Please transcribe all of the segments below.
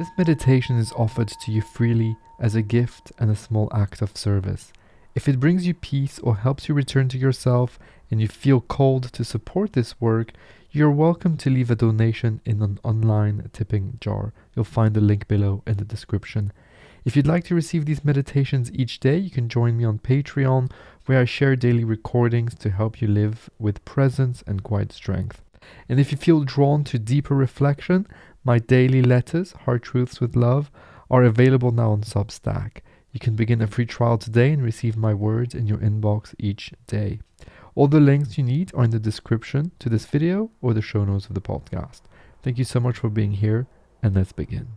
This meditation is offered to you freely as a gift and a small act of service. If it brings you peace or helps you return to yourself and you feel called to support this work, you're welcome to leave a donation in an online tipping jar. You'll find the link below in the description. If you'd like to receive these meditations each day, you can join me on Patreon, where I share daily recordings to help you live with presence and quiet strength. And if you feel drawn to deeper reflection, my daily letters, Heart Truths with Love, are available now on Substack. You can begin a free trial today and receive my words in your inbox each day. All the links you need are in the description to this video or the show notes of the podcast. Thank you so much for being here, and let's begin.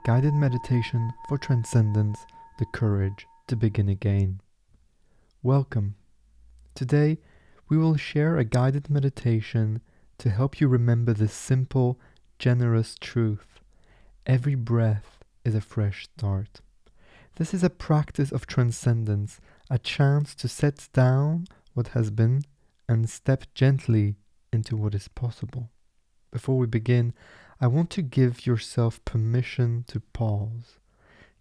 Guided meditation for transcendence, the courage to begin again. Welcome. Today, we will share a guided meditation to help you remember this simple, generous truth. Every breath is a fresh start. This is a practice of transcendence, a chance to set down what has been and step gently into what is possible. Before we begin, I want to give yourself permission to pause.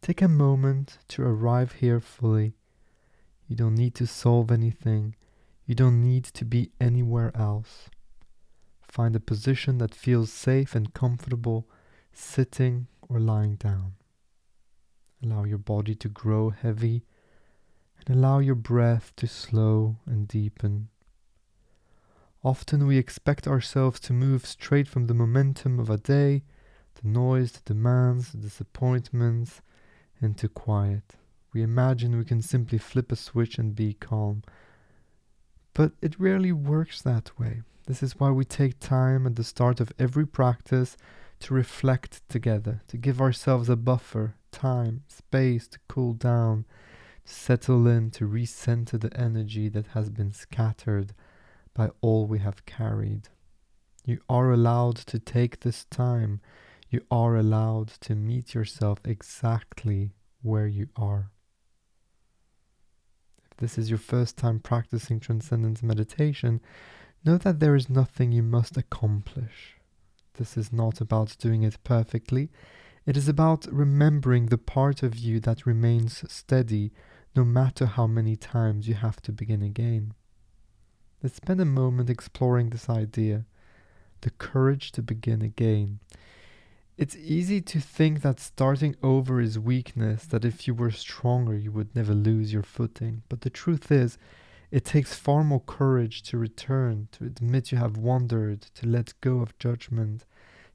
Take a moment to arrive here fully. You don't need to solve anything. You don't need to be anywhere else. Find a position that feels safe and comfortable, sitting or lying down. Allow your body to grow heavy and allow your breath to slow and deepen. Often we expect ourselves to move straight from the momentum of a day, the noise, the demands, the disappointments, into quiet. We imagine we can simply flip a switch and be calm. But it rarely works that way. This is why we take time at the start of every practice to reflect together, to give ourselves a buffer, time, space to cool down, to settle in, to recenter the energy that has been scattered by all we have carried. You are allowed to take this time. You are allowed to meet yourself exactly where you are. If this is your first time practicing transcendence meditation, know that there is nothing you must accomplish. This is not about doing it perfectly. It is about remembering the part of you that remains steady no matter how many times you have to begin again. Let's spend a moment exploring this idea, the courage to begin again. It's easy to think that starting over is weakness, that if you were stronger you would never lose your footing. But the truth is, it takes far more courage to return, to admit you have wandered, to let go of judgment,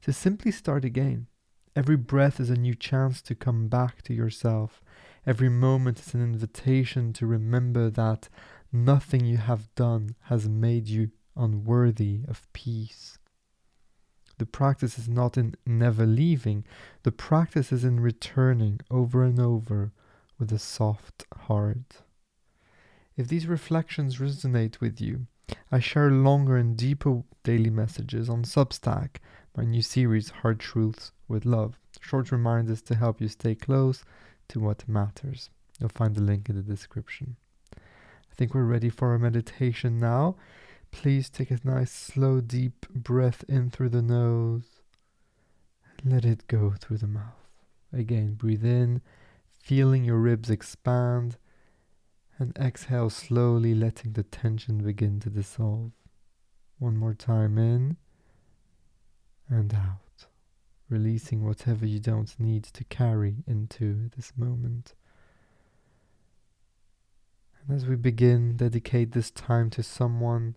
to simply start again. Every breath is a new chance to come back to yourself. Every moment is an invitation to remember that nothing you have done has made you unworthy of peace. The practice is not in never leaving. The practice is in returning over and over with a soft heart. If these reflections resonate with you, I share longer and deeper daily messages on Substack, my new series Heart Truths with Love. Short reminders to help you stay close to what matters. You'll find the link in the description. I think we're ready for our meditation now. Please take a nice slow deep breath in through the nose. Let it go through the mouth. Again, breathe in, feeling your ribs expand, and exhale slowly, letting the tension begin to dissolve. One more time, in and out, releasing whatever you don't need to carry into this moment. And as we begin, dedicate this time to someone,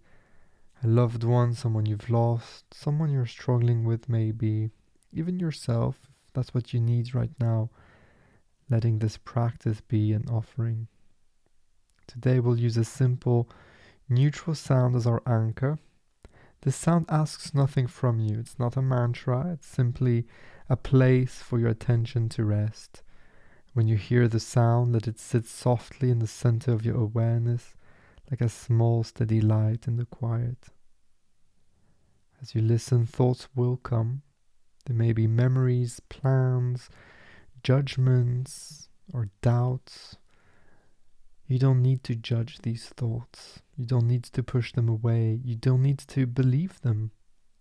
a loved one, someone you've lost, someone you're struggling with maybe, even yourself, if that's what you need right now, letting this practice be an offering. Today we'll use a simple, neutral sound as our anchor. This sound asks nothing from you. It's not a mantra. It's simply a place for your attention to rest. When you hear the sound, let it sit softly in the center of your awareness, like a small, steady light in the quiet. As you listen, thoughts will come. There may be memories, plans, judgments, or doubts. You don't need to judge these thoughts. You don't need to push them away. You don't need to believe them.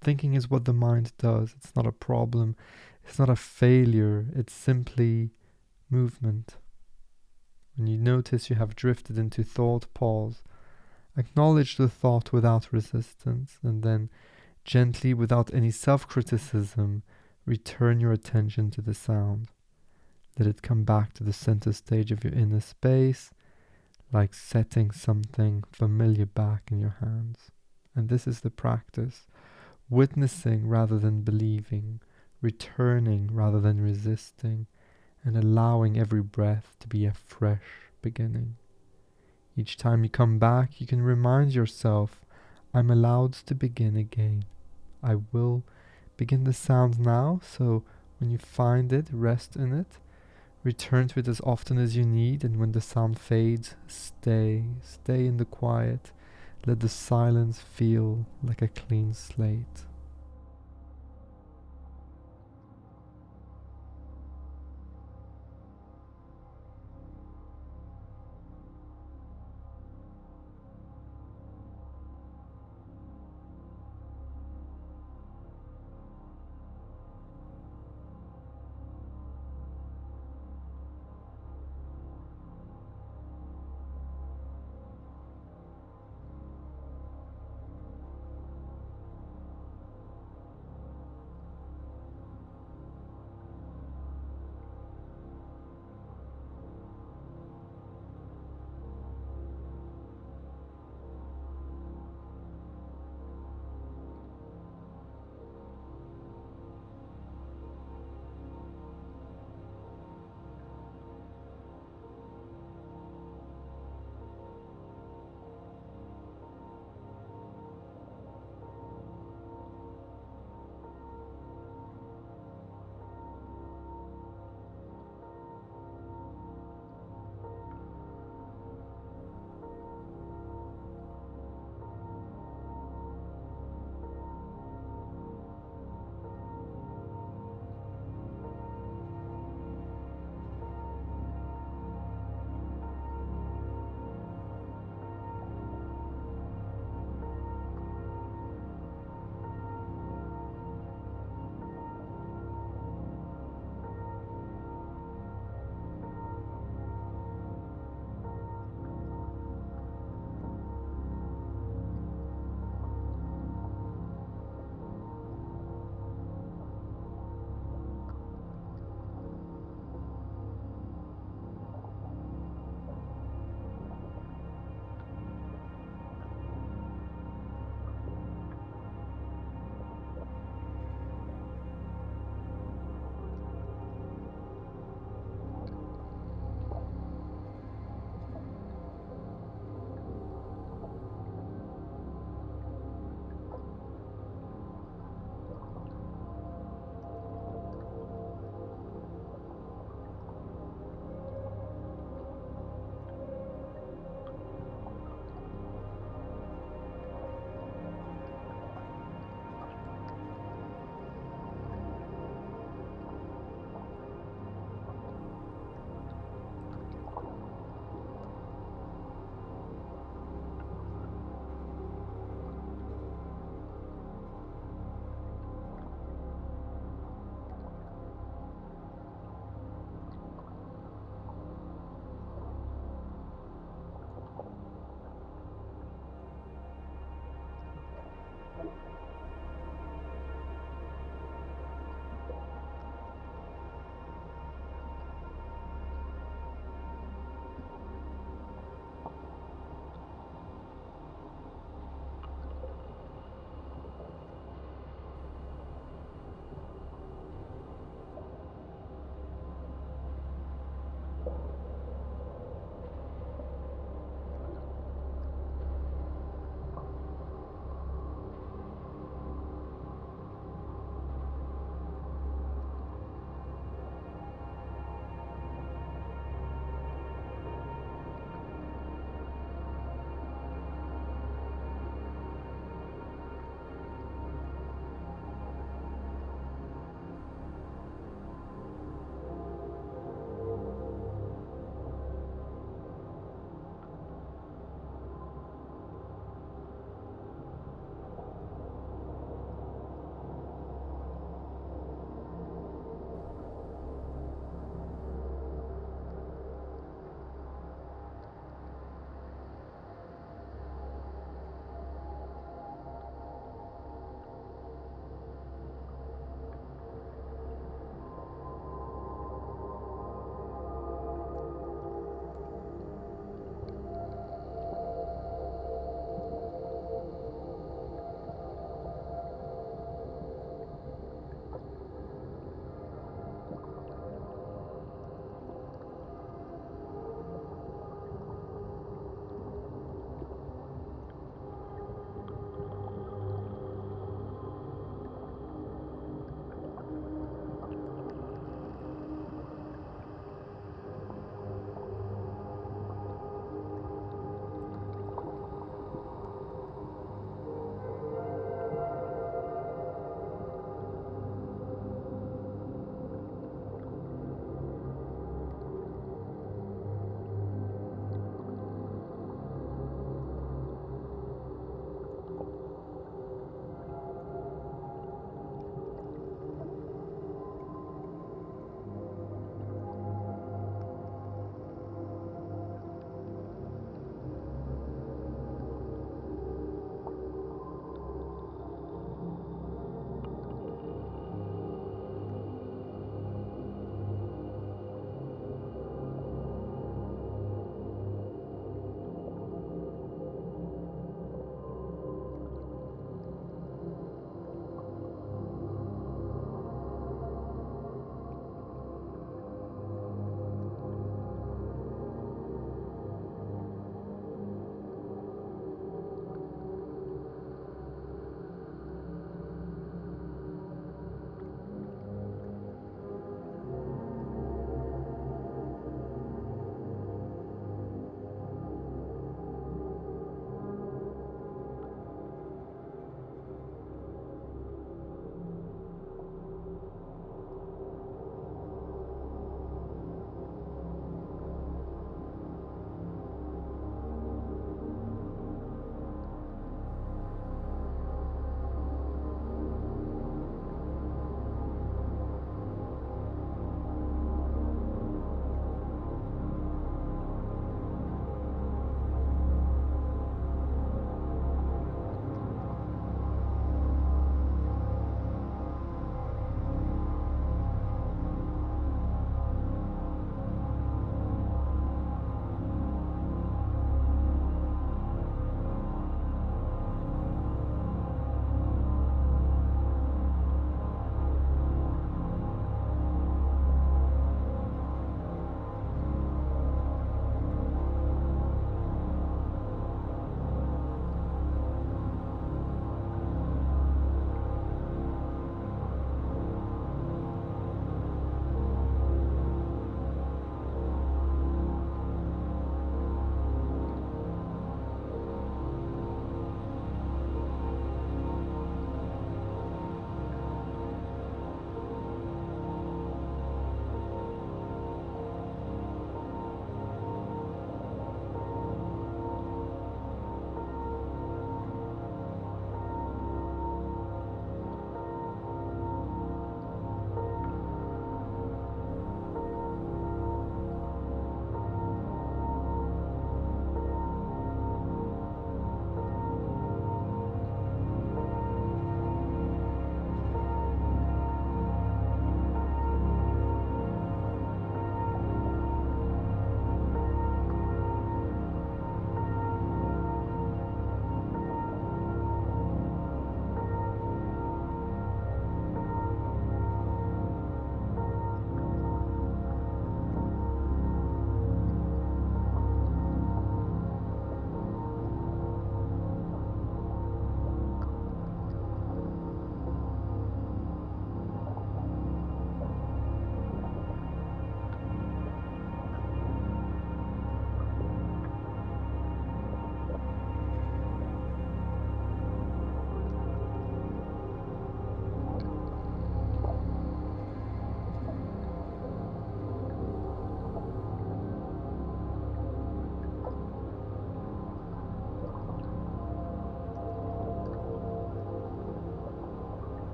Thinking is what the mind does. It's not a problem. It's not a failure. It's simply movement. When you notice you have drifted into thought, pause. Acknowledge the thought without resistance, and then gently, without any self-criticism, return your attention to the sound. Let it come back to the center stage of your inner space, like setting something familiar back in your hands. And this is the practice. Witnessing rather than believing, returning rather than resisting, and allowing every breath to be a fresh beginning. Each time you come back, you can remind yourself, I'm allowed to begin again. I will begin the sound now, so when you find it, rest in it. Return to it as often as you need, and when the sound fades, stay in the quiet. Let the silence feel like a clean slate.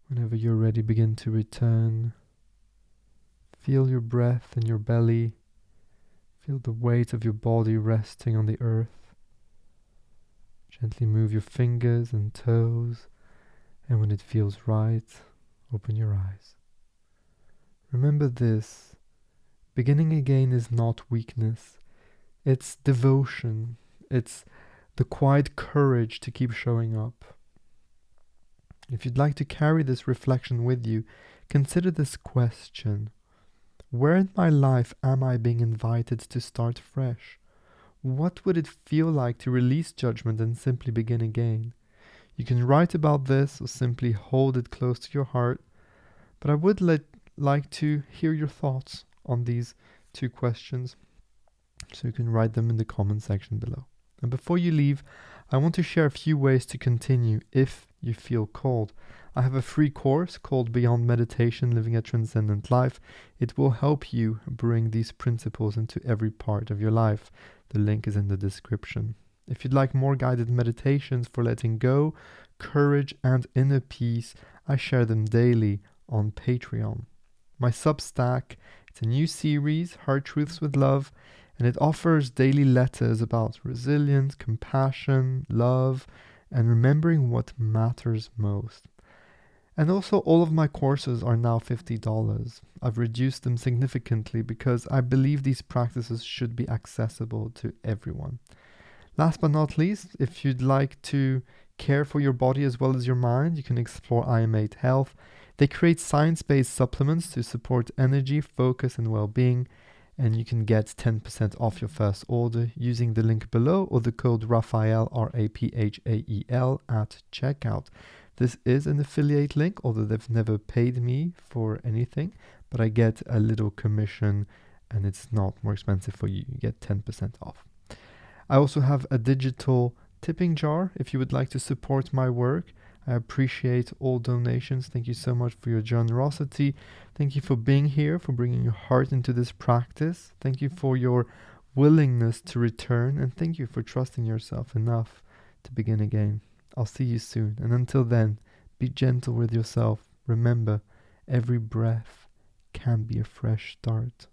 Whenever you're ready, begin to return. Feel your breath in your belly. Feel the weight of your body resting on the earth. Gently move your fingers and toes, and when it feels right, open your eyes. Remember this: beginning again is not weakness, it's devotion, it's the quiet courage to keep showing up. If you'd like to carry this reflection with you, consider this question: where in my life am I being invited to start fresh? What would it feel like to release judgment and simply begin again? You can write about this or simply hold it close to your heart, but I would like to hear your thoughts on these two questions, so you can write them in the comment section below. And before you leave, I want to share a few ways to continue if you feel called. I have a free course called Beyond Meditation, Living a Transcendent Life. It will help you bring these principles into every part of your life. The link is in the description. If you'd like more guided meditations for letting go, courage, and inner peace, I share them daily on Patreon. My Substack, it's a new series, Hard Truths with Love, and it offers daily letters about resilience, compassion, love, and remembering what matters most. And also, all of my courses are now $50. I've reduced them significantly because I believe these practices should be accessible to everyone. Last but not least, if you'd like to care for your body as well as your mind, you can explore IM8 Health. They create science-based supplements to support energy, focus, and well-being, and you can get 10% off your first order using the link below or the code Raphael, RAPHAEL, at checkout. This is an affiliate link, although they've never paid me for anything, but I get a little commission and it's not more expensive for you. You get 10% off. I also have a digital tipping jar if you would like to support my work. I appreciate all donations. Thank you so much for your generosity. Thank you for being here, for bringing your heart into this practice. Thank you for your willingness to return, and thank you for trusting yourself enough to begin again. I'll see you soon, and until then, be gentle with yourself. Remember, every breath can be a fresh start.